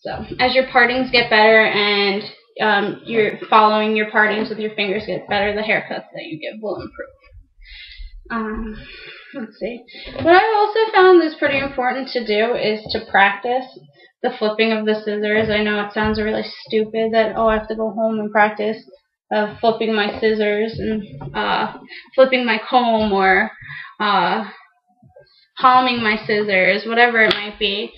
So as your partings get better and you're following your partings with your fingers get better, the haircuts that you get will improve. Let's see. What I've also found is pretty important to do is to practice the flipping of the scissors. I know it sounds really stupid that, oh, I have to go home and practice flipping my scissors and flipping my comb or palming my scissors, whatever it might be.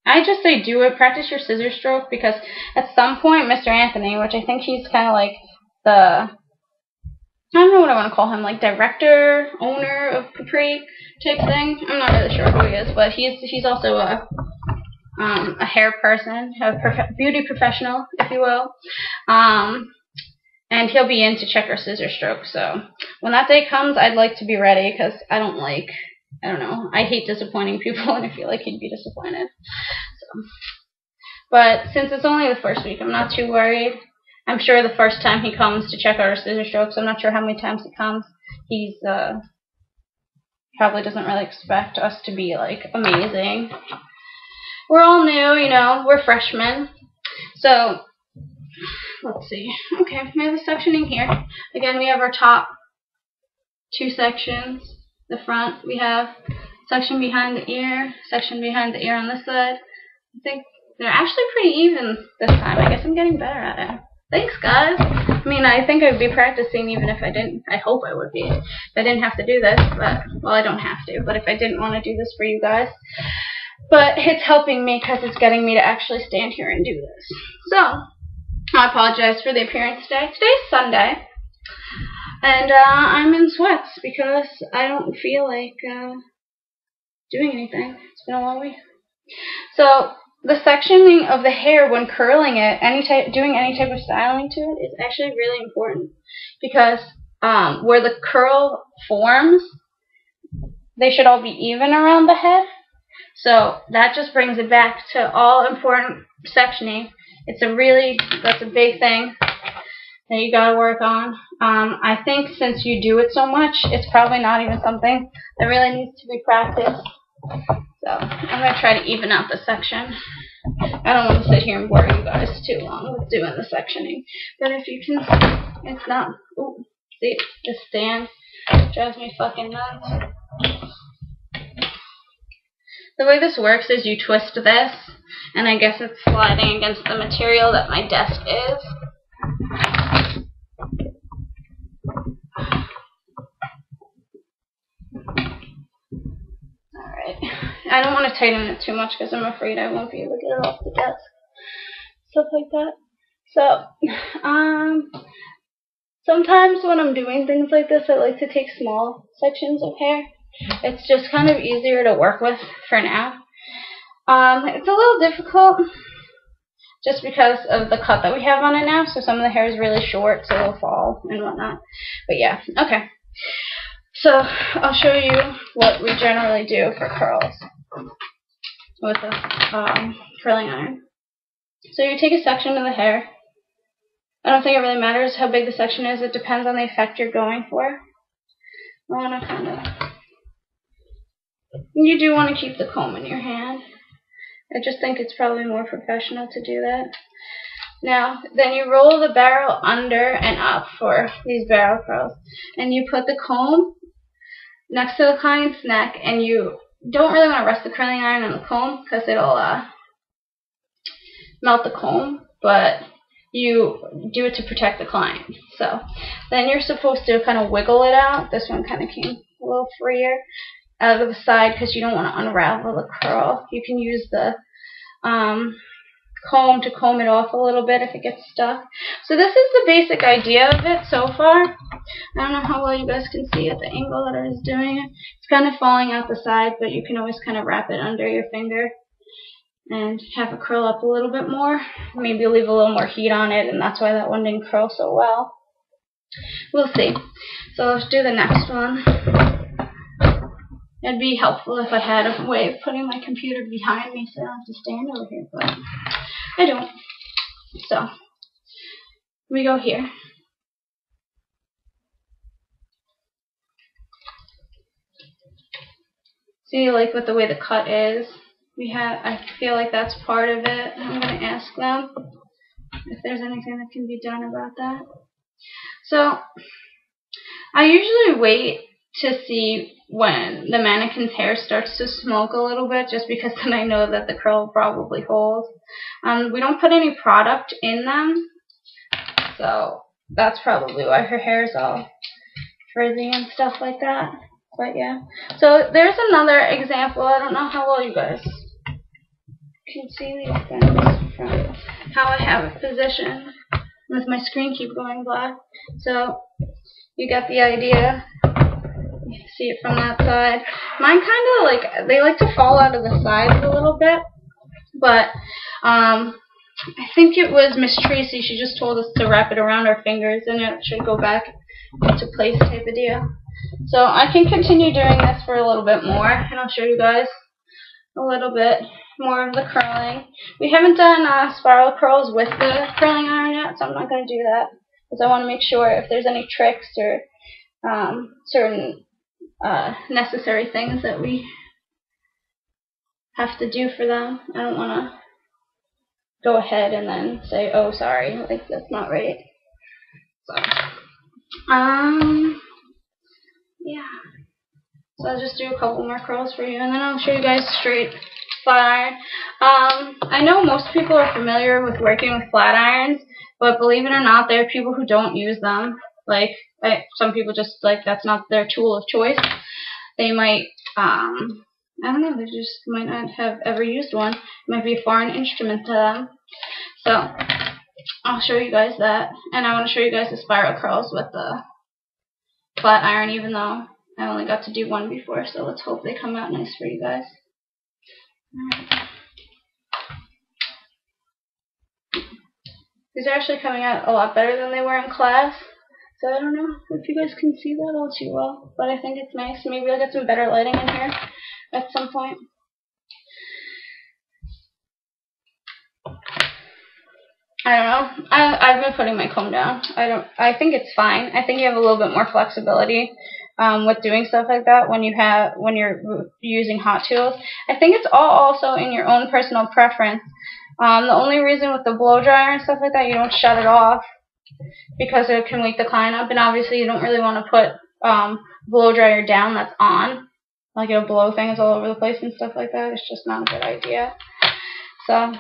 I just say do it. Practice your scissor stroke, because at some point, Mr. Anthony, which I think he's kind of like the, I don't know what I want to call him, like director, owner of Capri type thing. I'm not really sure who he is, but he's also a hair person, a beauty professional, if you will. And he'll be in to check our scissor stroke. So when that day comes, I'd like to be ready, because I don't know, I hate disappointing people, and I feel like he'd be disappointed. So, but since it's only the first week, I'm not too worried. I'm sure the first time he comes to check out our scissor strokes, I'm not sure how many times he comes, he's probably doesn't really expect us to be like amazing. We're all new, you know, we're freshmen. So let's see. Okay, we have the sectioning here. Again, we have our top two sections. The front, we have section behind the ear, section behind the ear on this side. I think they're actually pretty even this time. I guess I'm getting better at it. Thanks, guys. I mean, I think I'd be practicing even if I didn't. I hope I would be if I didn't have to do this. But, well, I don't have to. But if I didn't want to do this for you guys. But it's helping me because it's getting me to actually stand here and do this. So, I apologize for the appearance today. Today's Sunday. And I'm in sweats because I don't feel like doing anything. It's been a long week. So, the sectioning of the hair when curling it, doing any type of styling to it, is actually really important, because where the curl forms, they should all be even around the head. So that just brings it back to all important sectioning. That's a big thing that you gotta work on. I think since you do it so much, it's probably not even something that really needs to be practiced. So I'm going to try to even out the section. I don't want to sit here and bore you guys too long with doing the sectioning. But if you can see, it's not, ooh, see, the stand drives me fucking nuts. The way this works is you twist this, and I guess it's sliding against the material that my desk is. I don't want to tighten it too much because I'm afraid I won't be able to get it off the desk. Stuff like that. So, sometimes when I'm doing things like this, I like to take small sections of hair. It's just kind of easier to work with for now. It's a little difficult just because of the cut that we have on it now. So some of the hair is really short, so it'll fall and whatnot. But yeah, okay. So I'll show you what we generally do for curls with a curling iron. So you take a section of the hair. I don't think it really matters how big the section is. It depends on the effect you're going for. You do want to keep the comb in your hand. I just think it's probably more professional to do that. Now, then you roll the barrel under and up for these barrel curls. And you put the comb next to the client's neck, and you don't really want to rest the curling iron on the comb because it'll melt the comb, but you do it to protect the client. So then you're supposed to kind of wiggle it out. This one kind of came a little freer out of the side because you don't want to unravel the curl. You can use the comb to comb it off a little bit if it gets stuck. So this is the basic idea of it so far. I don't know how well you guys can see at the angle that I was doing it. It's kind of falling out the side, but you can always kind of wrap it under your finger and have it curl up a little bit more. Maybe leave a little more heat on it, and that's why that one didn't curl so well. We'll see. So let's do the next one. It'd be helpful if I had a way of putting my computer behind me so I don't have to stand over here, but I don't. So we go here. See, like with the way the cut is, I feel like that's part of it. I'm going to ask them if there's anything that can be done about that. So I usually wait to see when the mannequin's hair starts to smoke a little bit, just because then I know that the curl will probably hold. We don't put any product in them, so that's probably why her hair is all frizzy and stuff like that. But yeah, so there's another example. I don't know how well you guys can see these things from how I have it positioned with my screen keep going black. So you get the idea. You can see it from that side. Mine kind of like, they like to fall out of the sides a little bit, but I think it was Miss Tracy. She just told us to wrap it around our fingers and it should go back into place type of deal. So I can continue doing this for a little bit more, and I'll show you guys a little bit more of the curling. We haven't done spiral curls with the curling iron yet, so I'm not going to do that, because I want to make sure if there's any tricks or certain necessary things that we have to do for them. I don't want to go ahead and then say, oh, sorry, like that's not right. So, yeah. So I'll just do a couple more curls for you, and then I'll show you guys straight flat iron. I know most people are familiar with working with flat irons, but believe it or not, there are people who don't use them. Like, some people just, like, that's not their tool of choice. They might, I don't know, they just might not have ever used one. It might be a foreign instrument to them. So, I'll show you guys that. And I want to show you guys the spiral curls with the flat iron, even though I only got to do one before. So, let's hope they come out nice for you guys. These are actually coming out a lot better than they were in class. So I don't know if you guys can see that all too well, but I think it's nice. Maybe I'll get some better lighting in here at some point. I don't know. I've been putting my comb down. I think it's fine. I think you have a little bit more flexibility with doing stuff like that when you're using hot tools. I think it's all also in your own personal preference. The only reason with the blow dryer and stuff like that, you don't shut it off, because it can wake the client up, and obviously you don't really want to put blow dryer down that's on, like it'll blow things all over the place and stuff like that. It's just not a good idea. So,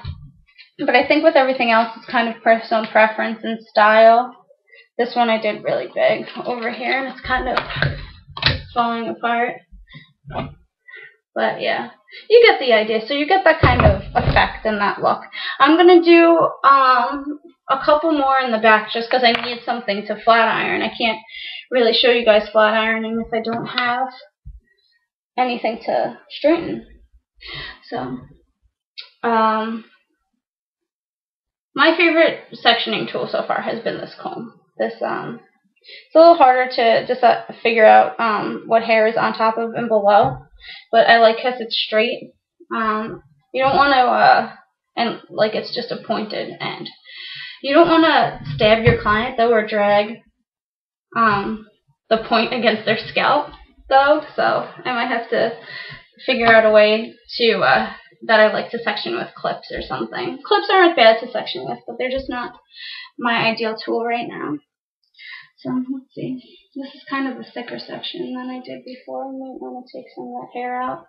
but I think with everything else, it's kind of personal preference and style. This one I did really big over here, and it's kind of falling apart. But yeah, you get the idea. So you get that kind of effect and that look. I'm gonna do a couple more in the back just because I need something to flat iron. I can't really show you guys flat ironing if I don't have anything to straighten. So, my favorite sectioning tool so far has been this comb. It's a little harder to just figure out what hair is on top of and below, but I like because it's straight. You don't want to, and like it's just a pointed end. You don't want to stab your client though, or drag the point against their scalp though. So I might have to figure out a way to that I like to section with clips or something. Clips aren't bad to section with, but they're just not my ideal tool right now. So let's see. This is kind of a thicker section than I did before. I might want to take some of that hair out.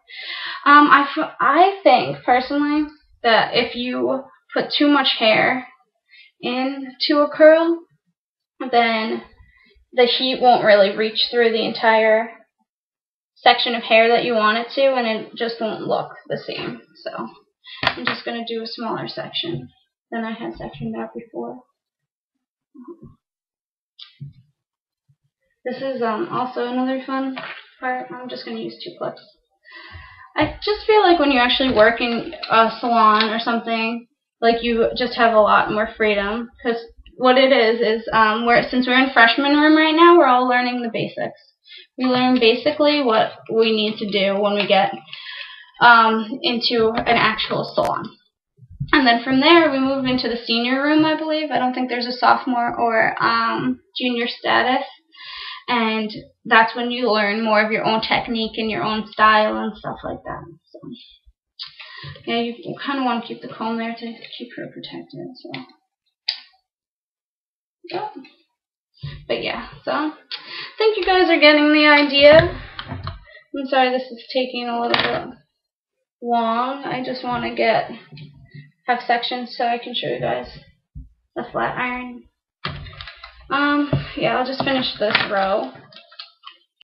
I think personally that if you put too much hair into a curl, then the heat won't really reach through the entire section of hair that you want it to, and it just won't look the same. So I'm just going to do a smaller section than I had sectioned out before. This is also another fun part. I'm just going to use 2 clips. I just feel like when you actually work in a salon or something, like you just have a lot more freedom, because what it is since we're in freshman room right now, we're all learning the basics. We learn basically what we need to do when we get into an actual salon. And then from there, we move into the senior room, I believe. I don't think there's a sophomore or junior status. And that's when you learn more of your own technique and your own style and stuff like that. So, Yeah, you kind of want to keep the comb there to keep her protected. So, yeah. But yeah, so I think you guys are getting the idea. I'm sorry this is taking a little bit long. I just want to have sections so I can show you guys the flat iron. Yeah, I'll just finish this row.